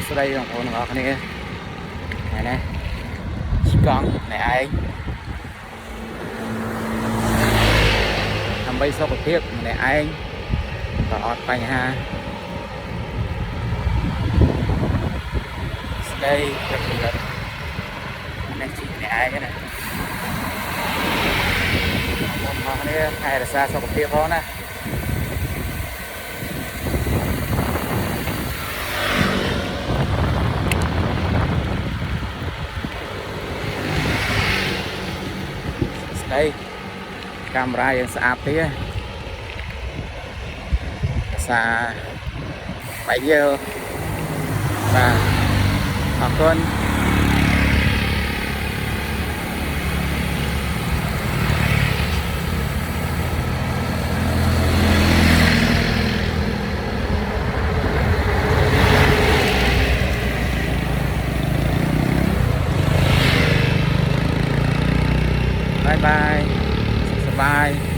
sau đây là con ngọc này nè con này ai làm bay sau một tiếp này anh có tay ha đây cho mình là này chị này ai cái này con này hay là xa sau một tiếp đó nè đây camera yang sạp thế xa 7 giờ và học tuần bye bye bye